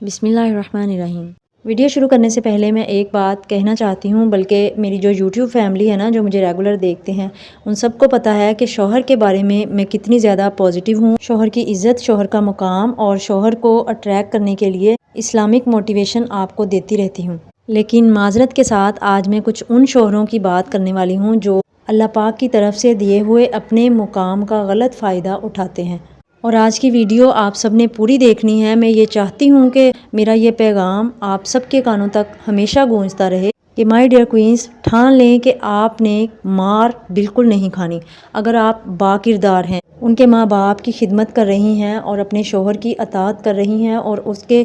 بسم اللہ الرحمن الرحیم۔ ویڈیو شروع کرنے سے پہلے میں ایک بات کہنا چاہتی ہوں، بلکہ میری جو یوٹیوب فیملی ہے نا، جو مجھے ریگولر دیکھتے ہیں، ان سب کو پتہ ہے کہ شوہر کے بارے میں کتنی زیادہ پازیٹیو ہوں۔ شوہر کی عزت، شوہر کا مقام اور شوہر کو اٹریکٹ کرنے کے لیے اسلامک موٹیویشن آپ کو دیتی رہتی ہوں۔ لیکن معذرت کے ساتھ آج میں کچھ ان شوہروں کی بات کرنے والی ہوں جو اللہ پاک کی طرف سے دیے ہوئے اپنے مقام کا غلط فائدہ اٹھاتے ہیں، اور آج کی ویڈیو آپ سب نے پوری دیکھنی ہے۔ میں یہ چاہتی ہوں کہ میرا یہ پیغام آپ سب کے کانوں تک ہمیشہ گونجتا رہے کہ مائی ڈیئر کوئنز، ٹھان لیں کہ آپ نے مار بالکل نہیں کھانی۔ اگر آپ با کردار ہیں، ان کے ماں باپ کی خدمت کر رہی ہیں اور اپنے شوہر کی اطاعت کر رہی ہیں اور اس کے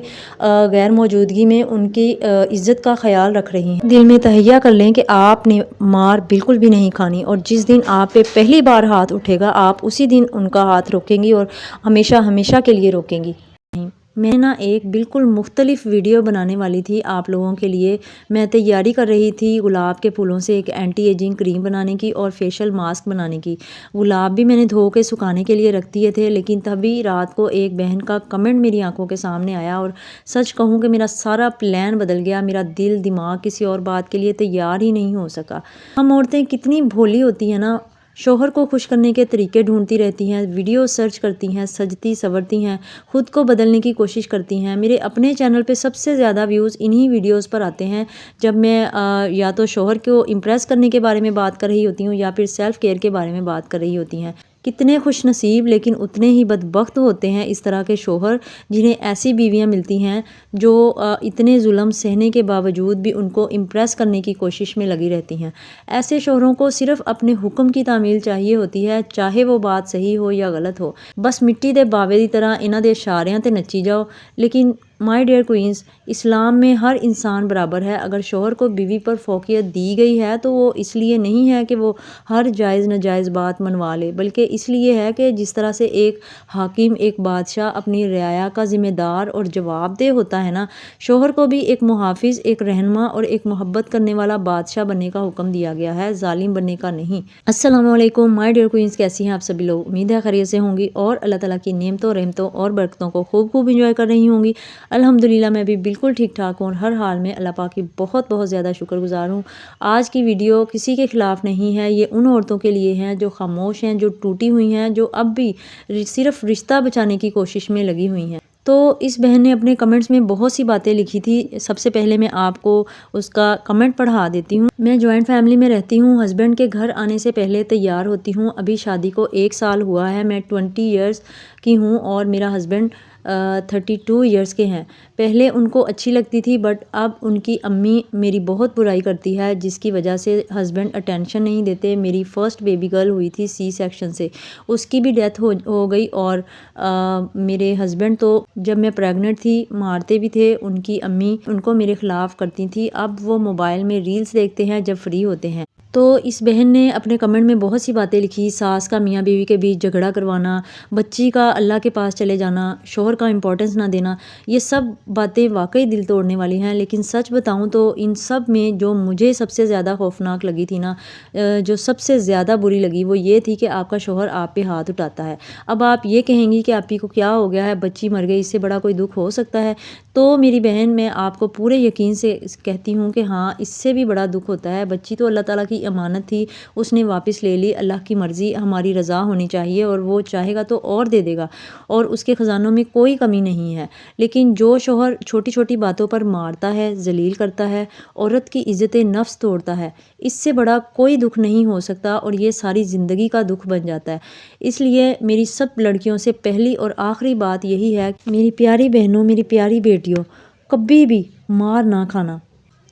غیر موجودگی میں ان کی عزت کا خیال رکھ رہی ہیں، دل میں تہیہ کر لیں کہ آپ نے مار بالکل بھی نہیں کھانی، اور جس دن آپ پہ پہلی بار ہاتھ اٹھے گا آپ اسی دن ان کا ہاتھ روکیں گی اور ہمیشہ ہمیشہ کے لیے روکیں گی۔ میں نا ایک بالکل مختلف ویڈیو بنانے والی تھی آپ لوگوں کے لیے۔ میں تیاری کر رہی تھی گلاب کے پھولوں سے ایک اینٹی ایجنگ کریم بنانے کی اور فیشل ماسک بنانے کی۔ گلاب بھی میں نے دھو کے سکھانے کے لیے رکھ دیے تھے، لیکن تبھی رات کو ایک بہن کا کمنٹ میری آنکھوں کے سامنے آیا اور سچ کہوں کہ میرا سارا پلان بدل گیا۔ میرا دل دماغ کسی اور بات کے لیے تیار ہی نہیں ہو سکا۔ ہم عورتیں کتنی بھولی ہوتی ہیں نا، شوہر کو خوش کرنے کے طریقے ڈھونڈتی رہتی ہیں، ویڈیو سرچ کرتی ہیں، سجتی سورتی ہیں، خود کو بدلنے کی کوشش کرتی ہیں۔ میرے اپنے چینل پہ سب سے زیادہ ویوز انہی ویڈیوز پر آتے ہیں جب میں یا تو شوہر کو امپریس کرنے کے بارے میں بات کر رہی ہوتی ہوں یا پھر سیلف کیئر کے بارے میں بات کر رہی ہوتی ہیں۔ کتنے خوش نصیب لیکن اتنے ہی بدبخت ہوتے ہیں اس طرح کے شوہر جنہیں ایسی بیویاں ملتی ہیں جو اتنے ظلم سہنے کے باوجود بھی ان کو امپریس کرنے کی کوشش میں لگی رہتی ہیں۔ ایسے شوہروں کو صرف اپنے حکم کی تعمیل چاہیے ہوتی ہے، چاہے وہ بات صحیح ہو یا غلط ہو، بس مٹی دے باوے دی طرح انہاں دے اشاریاں تے نچی جاؤ۔ لیکن مائی ڈیئر کوئنز، اسلام میں ہر انسان برابر ہے۔ اگر شوہر کو بیوی پر فوقیت دی گئی ہے تو وہ اس لیے نہیں ہے کہ وہ ہر جائز ناجائز بات منوا لے، بلکہ اس لیے ہے کہ جس طرح سے ایک حاکم، ایک بادشاہ اپنی رعایا کا ذمہ دار اور جواب دہ ہوتا ہے نا، شوہر کو بھی ایک محافظ، ایک رہنما اور ایک محبت کرنے والا بادشاہ بننے کا حکم دیا گیا ہے، ظالم بننے کا نہیں۔ السلام علیکم مائی ڈیئر کوئنز، کیسی ہیں آپ سبھی لوگ؟ امید ہے خیریت سے ہوں گی اور اللہ تعالیٰ کی نعمتوں، رحمتوں اور برکتوں کو خوب انجوائے کر رہی ہوں گی۔ الحمدللہ میں بھی بالکل ٹھیک ٹھاک ہوں اور ہر حال میں اللہ پاک کی بہت زیادہ شکر گزار ہوں۔ آج کی ویڈیو کسی کے خلاف نہیں ہے، یہ ان عورتوں کے لیے ہیں جو خاموش ہیں، جو ٹوٹی ہوئی ہیں، جو اب بھی صرف رشتہ بچانے کی کوشش میں لگی ہوئی ہیں۔ تو اس بہن نے اپنے کمنٹس میں بہت سی باتیں لکھی تھی۔ سب سے پہلے میں آپ کو اس کا کمنٹ پڑھا دیتی ہوں۔ میں جوائنٹ فیملی میں رہتی ہوں، ہسبینڈ کے گھر آنے سے پہلے تیار ہوتی ہوں۔ ابھی شادی کو 1 سال ہوا ہے، میں 20 ایئرس کی ہوں اور میرا ہسبینڈ 32 ایئرس کے ہیں۔ پہلے ان کو اچھی لگتی تھی، بٹ اب ان کی امی میری بہت برائی کرتی ہے، جس کی وجہ سے ہسبینڈ اٹینشن نہیں دیتے۔ میری فرسٹ بیبی گرل ہوئی تھی سی سیکشن سے، اس کی بھی ڈیتھ ہو گئی، اور میرے ہسبینڈ تو جب میں پریگننٹ تھی مارتے بھی تھے۔ ان کی امی ان کو میرے خلاف کرتی تھی۔ اب وہ موبائل میں ریلز دیکھتے ہیں جب فری ہوتے ہیں۔ تو اس بہن نے اپنے کمنٹ میں بہت سی باتیں لکھی، ساس کا میاں بیوی کے بیچ جھگڑا کروانا، بچی کا اللہ کے پاس چلے جانا، شوہر کا امپورٹنس نہ دینا، یہ سب باتیں واقعی دل توڑنے والی ہیں۔ لیکن سچ بتاؤں تو ان سب میں جو مجھے سب سے زیادہ خوفناک لگی تھی نا، جو سب سے زیادہ بری لگی، وہ یہ تھی کہ آپ کا شوہر آپ پہ ہاتھ اٹھاتا ہے۔ اب آپ یہ کہیں گی کہ آپ ہی کو کیا ہو گیا ہے، بچی مر گئی، اس سے بڑا کوئی دکھ ہو سکتا ہے؟ تو میری بہن، میں آپ کو پورے یقین سے کہتی ہوں کہ ہاں، اس سے بھی بڑا دکھ ہوتا ہے۔ بچی تو اللہ تعالیٰ کی امانت تھی، اس نے واپس لے لی۔ اللہ کی مرضی، ہماری رضا ہونی چاہیے، اور وہ چاہے گا تو اور دے دے گا، اور اس کے خزانوں میں کوئی کمی نہیں ہے۔ لیکن جو شوہر چھوٹی چھوٹی باتوں پر مارتا ہے، ذلیل کرتا ہے، عورت کی عزت نفس توڑتا ہے، اس سے بڑا کوئی دکھ نہیں ہو سکتا، اور یہ ساری زندگی کا دکھ بن جاتا ہے۔ اس لیے میری سب لڑکیوں سے پہلی اور آخری بات یہی ہے، میری پیاری بہنوں، میری پیاری بیٹیوں، کبھی بھی مار نہ کھانا۔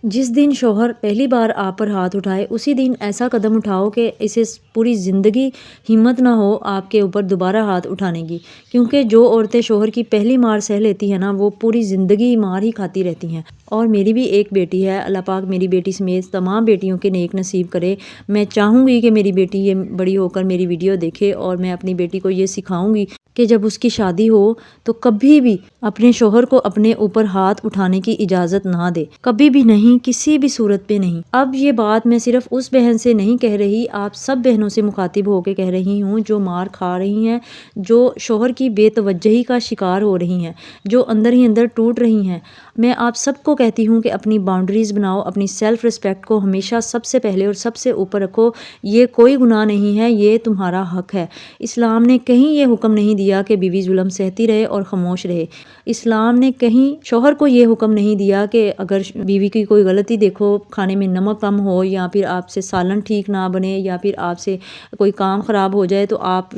جس دن شوہر پہلی بار آپ پر ہاتھ اٹھائے، اسی دن ایسا قدم اٹھاؤ کہ اسے پوری زندگی ہمت نہ ہو آپ کے اوپر دوبارہ ہاتھ اٹھانے کی، کیونکہ جو عورتیں شوہر کی پہلی مار سہ لیتی ہیں نا، وہ پوری زندگی مار ہی کھاتی رہتی ہیں۔ اور میری بھی ایک بیٹی ہے، اللہ پاک میری بیٹی سمیت تمام بیٹیوں کے نیک نصیب کرے۔ میں چاہوں گی کہ میری بیٹی یہ بڑی ہو کر میری ویڈیو دیکھے، اور میں اپنی بیٹی کو یہ سکھاؤں گی کہ جب اس کی شادی ہو تو کبھی بھی اپنے شوہر کو اپنے اوپر ہاتھ اٹھانے کی اجازت نہ دے، کبھی بھی نہیں، کسی بھی صورت پہ نہیں۔ اب یہ بات میں صرف اس بہن سے نہیں کہہ رہی، آپ سب بہنوں سے مخاطب ہو کے کہہ رہی ہوں جو مار کھا رہی ہیں، جو شوہر کی بے توجہی کا شکار ہو رہی ہیں، جو اندر ہی اندر ٹوٹ رہی ہیں۔ میں آپ سب کو کہتی ہوں کہ اپنی باؤنڈریز بناؤ، اپنی سیلف رسپیکٹ کو ہمیشہ سب سے پہلے اور سب سے اوپر رکھو۔ یہ کوئی گناہ نہیں ہے، یہ تمہارا حق ہے۔ اسلام نے کہیں یہ حکم نہیں دیا کہ بیوی ظلم سہتی رہے اور خاموش رہے۔ اسلام نے کہیں شوہر کو یہ حکم نہیں دیا کہ اگر بیوی کی کوئی غلطی دیکھو، کھانے میں نمک کم ہو یا پھر آپ سے سالن ٹھیک نہ بنے یا پھر آپ سے کوئی کام خراب ہو جائے تو آپ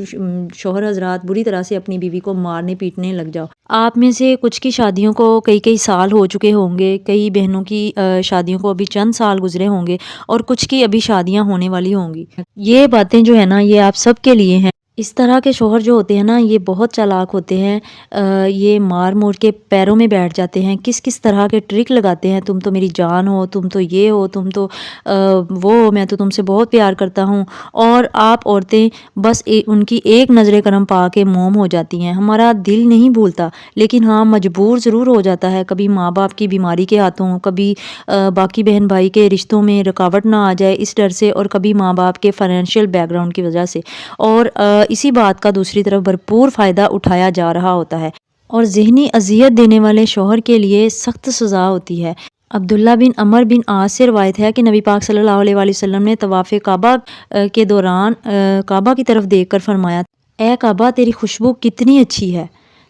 شوہر حضرات بری طرح سے اپنی بیوی کو مارنے پیٹنے لگ جاؤ۔ آپ میں سے کچھ کی شادیوں کو کئی سال ہو چکے ہوں گے، کئی بہنوں کی شادیوں کو ابھی چند سال گزرے ہوں گے اور کچھ کی ابھی شادیاں ہونے والی ہوں گی۔ یہ باتیں جو ہے نا یہ آپ سب کے لیے ہیں۔ اس طرح کے شوہر جو ہوتے ہیں نا یہ بہت چالاک ہوتے ہیں، یہ مار مور کے پیروں میں بیٹھ جاتے ہیں، کس طرح کے ٹرک لگاتے ہیں، تم تو میری جان ہو، تم تو یہ ہو، تم تو وہ ہو، میں تو تم سے بہت پیار کرتا ہوں، اور آپ عورتیں بس ان کی ایک نظر کرم پا کے موم ہو جاتی ہیں۔ ہمارا دل نہیں بھولتا لیکن ہاں مجبور ضرور ہو جاتا ہے، کبھی ماں باپ کی بیماری کے ہاتھوں، کبھی باقی بہن بھائی کے رشتوں میں رکاوٹ نہ آ جائے اس ڈر سے، اور کبھی ماں باپ کے فائنینشیل بیک گراؤنڈ کی وجہ سے، اور اسی بات کا دوسری طرف بھرپور فائدہ اٹھایا جا رہا ہوتا ہے، اور ذہنی اذیت دینے والے شوہر کے لیے سخت سزا ہوتی ہے۔ عبداللہ بن عمر بن عاص سے روایت ہے کہ نبی پاک صلی اللہ علیہ وآلہ وسلم نے طواف کعبہ کے دوران کعبہ کی طرف دیکھ کر فرمایا، اے کعبہ تیری خوشبو کتنی اچھی ہے،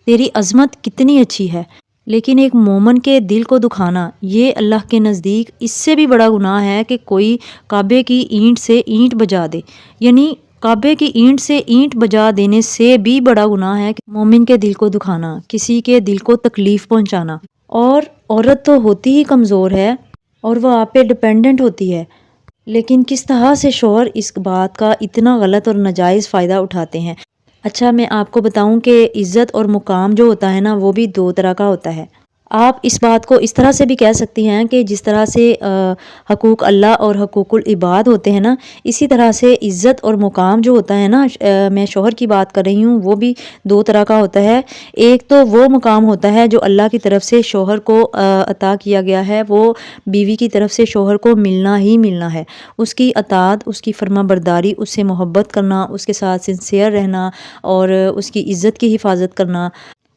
تیری عظمت کتنی اچھی ہے، لیکن ایک مومن کے دل کو دکھانا یہ اللہ کے نزدیک اس سے بھی بڑا گناہ ہے کہ کوئی کعبے کی اینٹ سے اینٹ بجا دے، یعنی کعبے کی اینٹ سے اینٹ بجا دینے سے بھی بڑا گناہ ہے مومن کے دل کو دکھانا، کسی کے دل کو تکلیف پہنچانا۔ اور عورت تو ہوتی ہی کمزور ہے اور وہ آپ پہ ڈپینڈنٹ ہوتی ہے، لیکن کس طرح سے شوہر اس بات کا اتنا غلط اور ناجائز فائدہ اٹھاتے ہیں۔ اچھا میں آپ کو بتاؤں کہ عزت اور مقام جو ہوتا ہے نا وہ بھی دو طرح کا ہوتا ہے۔ آپ اس بات کو اس طرح سے بھی کہہ سکتی ہیں کہ جس طرح سے حقوق اللہ اور حقوق العباد ہوتے ہیں نا، اسی طرح سے عزت اور مقام جو ہوتا ہے نا، میں شوہر کی بات کر رہی ہوں، وہ بھی دو طرح کا ہوتا ہے۔ ایک تو وہ مقام ہوتا ہے جو اللہ کی طرف سے شوہر کو عطا کیا گیا ہے، وہ بیوی کی طرف سے شوہر کو ملنا ہی ملنا ہے۔ اس کی اطاعت، اس کی فرما برداری، اس سے محبت کرنا، اس کے ساتھ سنسیئر رہنا اور اس کی عزت کی حفاظت کرنا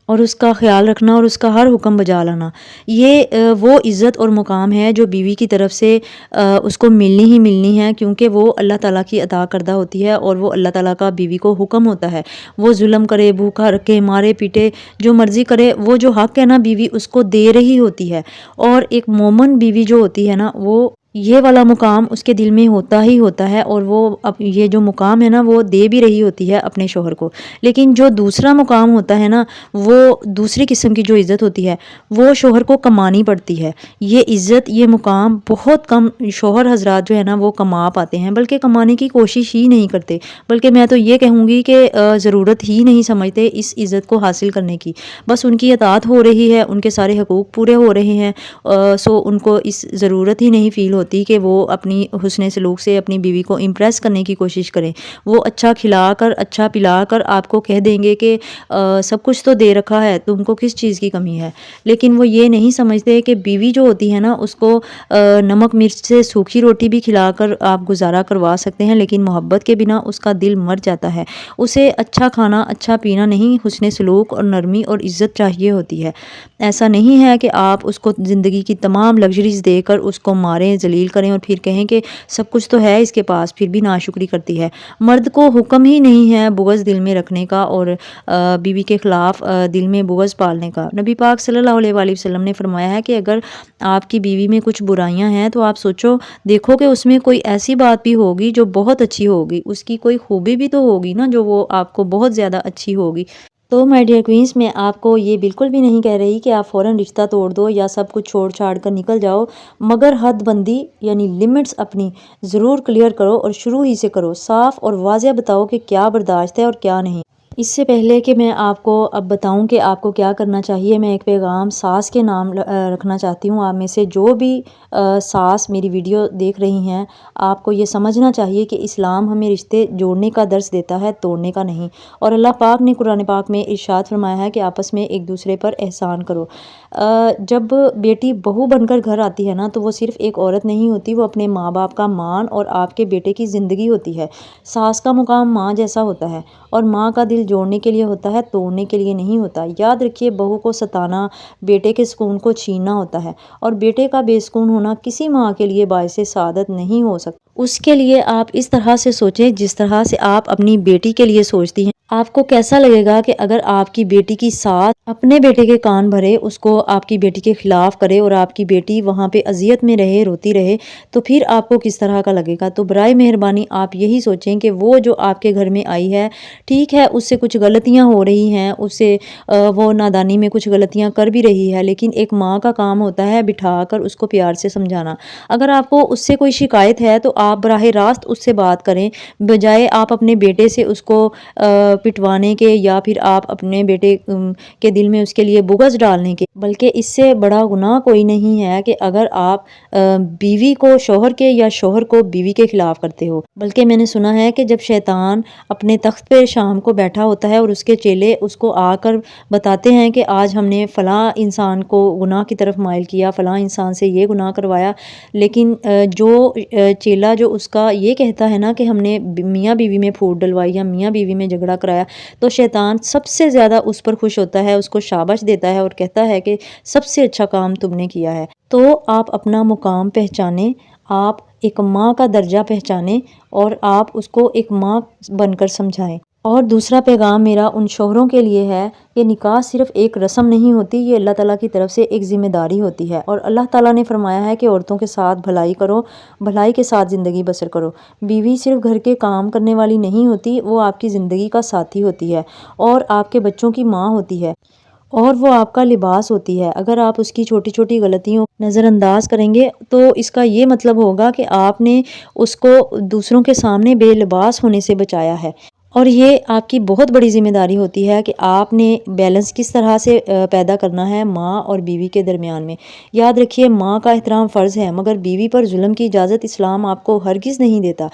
اور اس کا خیال رکھنا اور اس کا ہر حکم بجا لانا، یہ وہ عزت اور مقام ہے جو بیوی کی طرف سے اس کو ملنی ہی ملنی ہے، کیونکہ وہ اللہ تعالیٰ کی عطا کردہ ہوتی ہے اور وہ اللہ تعالیٰ کا بیوی کو حکم ہوتا ہے۔ وہ ظلم کرے، بھوکا رکھے، مارے پیٹے، جو مرضی کرے، وہ جو حق ہے نا بیوی اس کو دے رہی ہوتی ہے۔ اور ایک مومن بیوی جو ہوتی ہے نا وہ یہ والا مقام اس کے دل میں ہوتا ہی ہوتا ہے، اور وہ یہ جو مقام ہے نا وہ دے بھی رہی ہوتی ہے اپنے شوہر کو۔ لیکن جو دوسرا مقام ہوتا ہے نا، وہ دوسری قسم کی جو عزت ہوتی ہے وہ شوہر کو کمانی پڑتی ہے۔ یہ عزت، یہ مقام بہت کم شوہر حضرات جو ہے نا وہ کما پاتے ہیں، بلکہ کمانے کی کوشش ہی نہیں کرتے، بلکہ میں تو یہ کہوں گی کہ ضرورت ہی نہیں سمجھتے اس عزت کو حاصل کرنے کی۔ بس ان کی اطاعت ہو رہی ہے، ان کے سارے حقوق پورے ہو رہے ہیں، سو ان کو اس ضرورت ہی نہیں فیل ہوتی کہ وہ اپنی حسن سلوک سے اپنی بیوی کو امپریس کرنے کی کوشش کریں۔ وہ اچھا کھلا کر، اچھا پلا کر آپ کو کہہ دیں گے کہ سب کچھ تو دے رکھا ہے، تم کو کس چیز کی کمی ہے، لیکن وہ یہ نہیں سمجھتے کہ بیوی جو ہوتی ہے نا اس کو نمک مرچ سے سوکھی روٹی بھی کھلا کر آپ گزارا کروا سکتے ہیں، لیکن محبت کے بنا اس کا دل مر جاتا ہے۔ اسے اچھا کھانا، اچھا پینا نہیں، حسن سلوک اور نرمی اور عزت چاہیے ہوتی ہے۔ ایسا نہیں ہے کہ آپ اس کو زندگی کی تمام لگژریز دے کر اس کو ماریں، ذلیل کریں اور پھر کہیں کہ سب کچھ تو ہے اس کے پاس پھر بھی ناشکری کرتی ہے۔ مرد کو حکم ہی نہیں ہے بغض دل میں رکھنے کا اور بیوی کے خلاف دل میں بغض پالنے کا۔ نبی پاک صلی اللہ علیہ وآلہ وسلم نے فرمایا ہے کہ اگر آپ کی بیوی میں کچھ برائیاں ہیں تو آپ سوچو، دیکھو کہ اس میں کوئی ایسی بات بھی ہوگی جو بہت اچھی ہوگی، اس کی کوئی خوبی بھی تو ہوگی نا جو وہ آپ کو بہت زیادہ اچھی ہوگی۔ تو مائی ڈیئر کوئنز، میں آپ کو یہ بالکل بھی نہیں کہہ رہی کہ آپ فوراً رشتہ توڑ دو یا سب کچھ چھوڑ چھاڑ کر نکل جاؤ، مگر حد بندی یعنی لمٹس اپنی ضرور کلیئر کرو اور شروع ہی سے کرو، صاف اور واضح بتاؤ کہ کیا برداشت ہے اور کیا نہیں۔ اس سے پہلے کہ میں آپ کو اب بتاؤں کہ آپ کو کیا کرنا چاہیے، میں ایک پیغام ساس کے نام رکھنا چاہتی ہوں۔ آپ میں سے جو بھی ساس میری ویڈیو دیکھ رہی ہیں، آپ کو یہ سمجھنا چاہیے کہ اسلام ہمیں رشتے جوڑنے کا درس دیتا ہے، توڑنے کا نہیں۔ اور اللہ پاک نے قرآن پاک میں ارشاد فرمایا ہے کہ آپس میں ایک دوسرے پر احسان کرو۔ جب بیٹی بہو بن کر گھر آتی ہے نا، تو وہ صرف ایک عورت نہیں ہوتی، وہ اپنے ماں باپ کا مان اور آپ کے بیٹے کی زندگی ہوتی ہے۔ ساس کا مقام ماں جیسا ہوتا ہے، اور ماں کا دل جوڑنے کے لیے ہوتا ہے، توڑنے کے لیے نہیں ہوتا۔ یاد رکھیے، بہو کو ستانا بیٹے کے سکون کو چھیننا ہوتا ہے، اور بیٹے کا بے سکون ہونا کسی ماں کے لیے باعث سعادت نہیں ہو سکتا۔ اس کے لیے آپ اس طرح سے سوچیں جس طرح سے آپ اپنی بیٹی کے لیے سوچتی ہیں۔ آپ کو کیسا لگے گا کہ اگر آپ کی بیٹی کی ساس اپنے بیٹے کے کان بھرے، اس کو آپ کی بیٹی کے خلاف کرے، اور آپ کی بیٹی وہاں پہ اذیت میں رہے، روتی رہے، تو پھر آپ کو کس طرح کا لگے گا؟ تو برائے مہربانی آپ یہی سوچیں کہ وہ جو آپ کے گھر میں آئی ہے، ٹھیک ہے اس سے کچھ غلطیاں ہو رہی ہیں، اس سے وہ نادانی میں کچھ غلطیاں کر بھی رہی ہے، لیکن ایک ماں کا کام ہوتا ہے بٹھا کر اس کو پیار سے سمجھانا۔ اگر آپ کو اس سے کوئی شکایت ہے تو آپ براہ راست اس سے بات کریں، بجائے آپ اپنے بیٹے سے اس کو پٹوانے کے، یا پھر آپ اپنے بیٹے کے دل میں اس کے لیے بغض ڈالنے کے۔ بلکہ اس سے بڑا گناہ کوئی نہیں ہے کہ اگر آپ بیوی کو شوہر کے یا شوہر کو بیوی کے خلاف کرتے ہو۔ بلکہ میں نے سنا ہے کہ جب شیطان اپنے تخت پہ شام کو بیٹھا ہوتا ہے اور اس کے چیلے اس کو آ کر بتاتے ہیں کہ آج ہم نے فلاں انسان کو گناہ کی طرف مائل کیا، فلاں انسان سے یہ گناہ کروایا، لیکن جو چیلا جو اس کا یہ کہتا ہے نا کہ ہم نے میاں بیوی میں پھوٹ ڈلوائی یا میاں بیوی میں جھگڑا کرایا، تو شیطان سب سے زیادہ اس پر خوش ہوتا ہے، اس کو شاباش دیتا ہے اور کہتا ہے کہ سب سے اچھا کام تم نے کیا ہے۔ تو آپ اپنا مقام پہچانیں، آپ ایک ماں کا درجہ پہچانیں، اور آپ اس کو ایک ماں بن کر سمجھائیں۔ اور دوسرا پیغام میرا ان شوہروں کے لیے ہے کہ نکاح صرف ایک رسم نہیں ہوتی، یہ اللہ تعالیٰ کی طرف سے ایک ذمہ داری ہوتی ہے، اور اللہ تعالیٰ نے فرمایا ہے کہ عورتوں کے ساتھ بھلائی کرو، بھلائی کے ساتھ زندگی بسر کرو۔ بیوی صرف گھر کے کام کرنے والی نہیں ہوتی، وہ آپ کی زندگی کا ساتھی ہوتی ہے، اور آپ کے بچوں کی ماں ہوتی ہے، اور وہ آپ کا لباس ہوتی ہے۔ اگر آپ اس کی چھوٹی چھوٹی غلطیوں کو نظر انداز کریں گے تو اس کا یہ مطلب ہوگا کہ آپ نے اس کو دوسروں کے سامنے بے لباس ہونے سے بچایا ہے، اور یہ آپ کی بہت بڑی ذمہ داری ہوتی ہے کہ آپ نے بیلنس کس طرح سے پیدا کرنا ہے ماں اور بیوی کے درمیان میں۔ یاد رکھیے، ماں کا احترام فرض ہے، مگر بیوی پر ظلم کی اجازت اسلام آپ کو ہرگز نہیں دیتا۔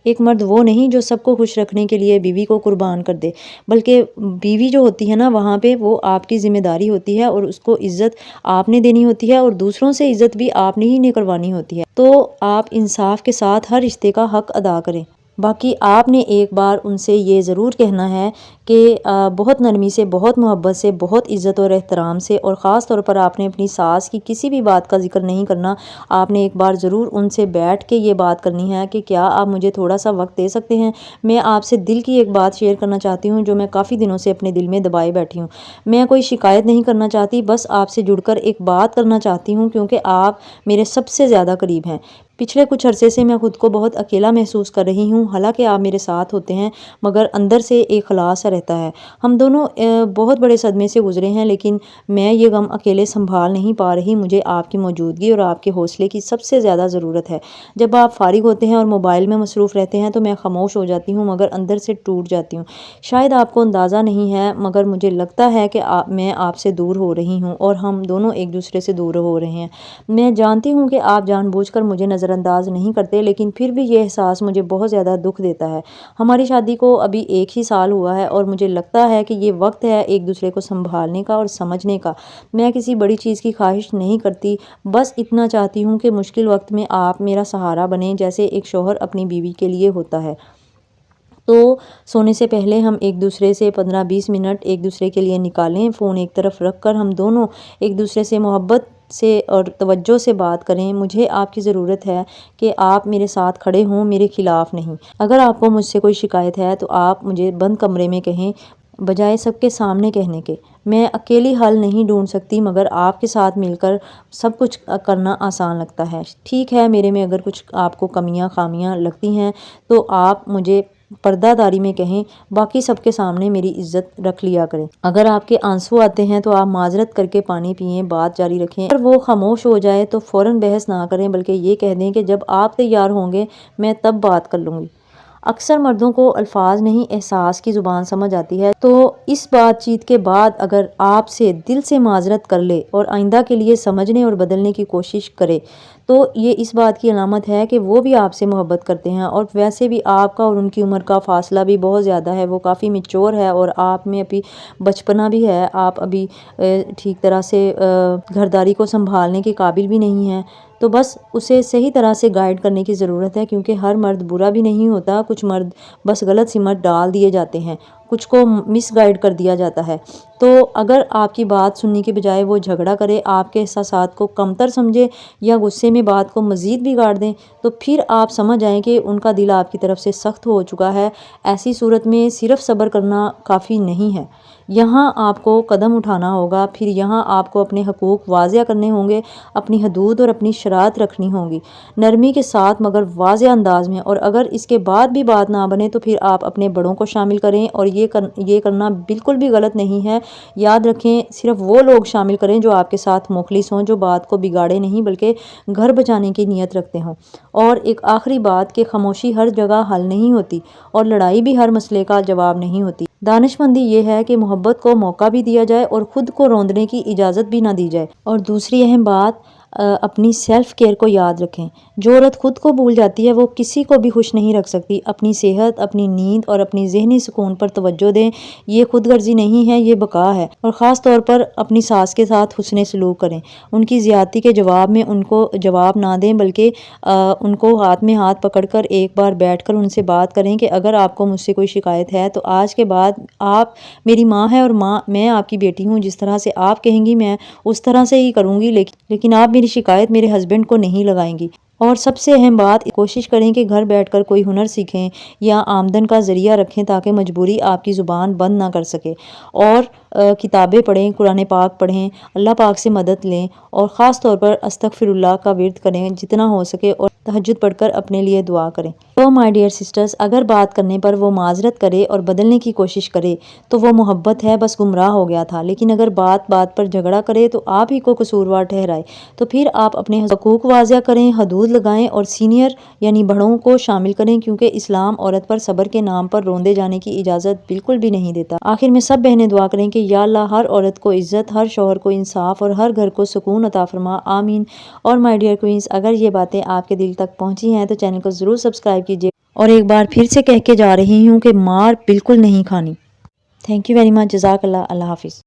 ایک مرد وہ نہیں جو سب کو خوش رکھنے کے لیے بیوی کو قربان کر دے، بلکہ بیوی جو ہوتی ہے نا، وہاں پہ وہ آپ کی ذمہ داری ہوتی ہے، اور اس کو عزت آپ نے دینی ہوتی ہے، اور دوسروں سے عزت بھی آپ نے ہی کروانی ہوتی ہے۔ تو آپ انصاف کے ساتھ ہر رشتے کا حق ادا کریں۔ باقی آپ نے ایک بار ان سے یہ ضرور کہنا ہے کہ بہت نرمی سے، بہت محبت سے، بہت عزت اور احترام سے، اور خاص طور پر آپ نے اپنی ساس کی کسی بھی بات کا ذکر نہیں کرنا۔ آپ نے ایک بار ضرور ان سے بیٹھ کے یہ بات کرنی ہے کہ کیا آپ مجھے تھوڑا سا وقت دے سکتے ہیں؟ میں آپ سے دل کی ایک بات شیئر کرنا چاہتی ہوں جو میں کافی دنوں سے اپنے دل میں دبائے بیٹھی ہوں۔ میں کوئی شکایت نہیں کرنا چاہتی، بس آپ سے جڑ کر ایک بات کرنا چاہتی ہوں، کیونکہ آپ میرے سب سے زیادہ قریب ہیں۔ پچھلے کچھ عرصے سے میں خود کو بہت اکیلا محسوس کر رہی ہوں، حالانکہ آپ میرے ساتھ ہوتے ہیں، مگر اندر سے ایک خلا سا رہتا ہے۔ ہم دونوں بہت بڑے صدمے سے گزرے ہیں، لیکن میں یہ غم اکیلے سنبھال نہیں پا رہی۔ مجھے آپ کی موجودگی اور آپ کے حوصلے کی سب سے زیادہ ضرورت ہے۔ جب آپ فارغ ہوتے ہیں اور موبائل میں مصروف رہتے ہیں تو میں خاموش ہو جاتی ہوں، مگر اندر سے ٹوٹ جاتی ہوں۔ شاید آپ کو اندازہ نہیں ہے، مگر مجھے لگتا ہے کہ میں آپ سے دور ہو رہی ہوں، اور ہم دونوں ایک دوسرے سے دور ہو رہے ہیں۔ میں جانتی ہوں کہ آپ جان بوجھ کر مجھے نظر انداز نہیں کرتے، لیکن پھر بھی یہ احساس مجھے بہت زیادہ دکھ دیتا ہے۔ ہماری شادی کو ابھی 1 ہی سال ہوا ہے، اور مجھے لگتا ہے کہ یہ وقت ہے ایک دوسرے کو سنبھالنے کا اور سمجھنے کا۔ میں کسی بڑی چیز کی خواہش نہیں کرتی، بس اتنا چاہتی ہوں کہ مشکل وقت میں آپ میرا سہارا بنیں، جیسے ایک شوہر اپنی بیوی کے لیے ہوتا ہے۔ تو سونے سے پہلے ہم ایک دوسرے سے 15-20 منٹ ایک دوسرے کے لیے نکالیں، فون ایک طرف رکھ کر ہم دونوں ایک دوسرے سے محبت سے اور توجہ سے بات کریں۔ مجھے آپ کی ضرورت ہے کہ آپ میرے ساتھ کھڑے ہوں، میرے خلاف نہیں۔ اگر آپ کو مجھ سے کوئی شکایت ہے تو آپ مجھے بند کمرے میں کہیں، بجائے سب کے سامنے کہنے کے۔ میں اکیلی حل نہیں ڈھونڈ سکتی، مگر آپ کے ساتھ مل کر سب کچھ کرنا آسان لگتا ہے۔ ٹھیک ہے، میرے میں اگر کچھ آپ کو کمیاں خامیاں لگتی ہیں تو آپ مجھے پردہ داری میں کہیں، باقی سب کے سامنے میری عزت رکھ لیا کریں۔ اگر آپ کے آنسو آتے ہیں تو آپ معذرت کر کے پانی پئیں، بات جاری رکھیں۔ اگر وہ خاموش ہو جائے تو فوراً بحث نہ کریں، بلکہ یہ کہہ دیں کہ جب آپ تیار ہوں گے میں تب بات کر لوں گی۔ اکثر مردوں کو الفاظ نہیں احساس کی زبان سمجھ آتی ہے، تو اس بات چیت کے بعد اگر آپ سے دل سے معذرت کر لے اور آئندہ کے لیے سمجھنے اور بدلنے کی کوشش کرے تو یہ اس بات کی علامت ہے کہ وہ بھی آپ سے محبت کرتے ہیں۔ اور ویسے بھی آپ کا اور ان کی عمر کا فاصلہ بھی بہت زیادہ ہے، وہ کافی میچور ہے اور آپ میں ابھی بچپنا بھی ہے، آپ ابھی ٹھیک طرح سے گھرداری کو سنبھالنے کے قابل بھی نہیں ہیں، تو بس اسے صحیح طرح سے گائیڈ کرنے کی ضرورت ہے، کیونکہ ہر مرد برا بھی نہیں ہوتا، کچھ مرد بس غلط سمت ڈال دیے جاتے ہیں، کچھ کو مس گائیڈ کر دیا جاتا ہے۔ تو اگر آپ کی بات سننے کے بجائے وہ جھگڑا کرے، آپ کے احساسات کو کمتر سمجھے یا غصے میں بات کو مزید بگاڑ دیں، تو پھر آپ سمجھ آئیں کہ ان کا دل آپ کی طرف سے سخت ہو چکا ہے۔ ایسی صورت میں صرف صبر کرنا کافی نہیں ہے، یہاں آپ کو قدم اٹھانا ہوگا، پھر یہاں آپ کو اپنے حقوق واضح کرنے ہوں گے، اپنی حدود اور اپنی شرائط رکھنی ہوں گی، نرمی کے ساتھ مگر واضح انداز میں۔ اور اگر اس کے بعد بھی بات نہ بنے تو پھر آپ اپنے بڑوں کو شامل کریں، اور یہ کرنا بالکل بھی غلط نہیں ہے۔ یاد رکھیں، صرف وہ لوگ شامل کریں جو آپ کے ساتھ مخلص ہوں، جو بات کو بگاڑے نہیں بلکہ گھر بچانے کی نیت رکھتے ہوں۔ اور ایک آخری بات کہ خاموشی ہر جگہ حل نہیں ہوتی اور لڑائی بھی ہر مسئلے کا جواب نہیں ہوتی۔ دانش مندی یہ ہے کہ محبت کو موقع بھی دیا جائے اور خود کو روندنے کی اجازت بھی نہ دی جائے۔ اور دوسری اہم بات، اپنی سیلف کیئر کو یاد رکھیں۔ جو عورت خود کو بھول جاتی ہے وہ کسی کو بھی خوش نہیں رکھ سکتی۔ اپنی صحت، اپنی نیند اور اپنی ذہنی سکون پر توجہ دیں، یہ خود غرضی نہیں ہے، یہ بقا ہے۔ اور خاص طور پر اپنی ساس کے ساتھ حسن سلوک کریں، ان کی زیادتی کے جواب میں ان کو جواب نہ دیں بلکہ ان کو ہاتھ میں ہاتھ پکڑ کر ایک بار بیٹھ کر ان سے بات کریں کہ اگر آپ کو مجھ سے کوئی شکایت ہے تو آج کے بعد آپ میری ماں ہے اور میں آپ کی بیٹی ہوں، جس طرح سے آپ کہیں گی میں اس طرح سے ہی کروں گی، لیکن آپ میری شکایت میرے ہسبینڈ کو نہیں لگائیں گی۔ اور سب سے اہم بات، کوشش کریں کہ گھر بیٹھ کر کوئی ہنر سیکھیں یا آمدن کا ذریعہ رکھیں تاکہ مجبوری آپ کی زبان بند نہ کر سکے۔ اور کتابیں پڑھیں، قرآن پاک پڑھیں، اللہ پاک سے مدد لیں، اور خاص طور پر استغفر اللہ کا ورد کریں جتنا ہو سکے، اور تہجد پڑھ کر اپنے لیے دعا کریں۔ تو مائی ڈیئر سسٹرز، اگر بات کرنے پر وہ معذرت کرے اور بدلنے کی کوشش کرے تو وہ محبت ہے، بس گمراہ ہو گیا تھا۔ لیکن اگر بات بات پر جھگڑا کرے تو آپ ہی کو قصوروار ٹھہرائے تو پھر آپ اپنے حقوق واضح کریں، حدود لگائیں اور سینئر یعنی بڑوں کو شامل کریں، کیونکہ اسلام عورت پر صبر کے نام پر روندے جانے کی اجازت بالکل بھی نہیں دیتا۔ آخر میں سب بہنیں دعا کریں کہ یا اللہ ہر عورت کو عزت، ہر شوہر کو انصاف اور ہر گھر کو سکون عطا فرما، آمین۔ اور مائی ڈیئر کوئنز، اگر یہ باتیں آپ کے دل تک پہنچی ہیں تو چینل کو ضرور سبسکرائب کیجیے، اور ایک بار پھر سے کہہ کے جا رہی ہوں کہ مار بالکل نہیں کھانی۔ تھینک یو ویری مچ، جزاک اللہ، اللہ حافظ۔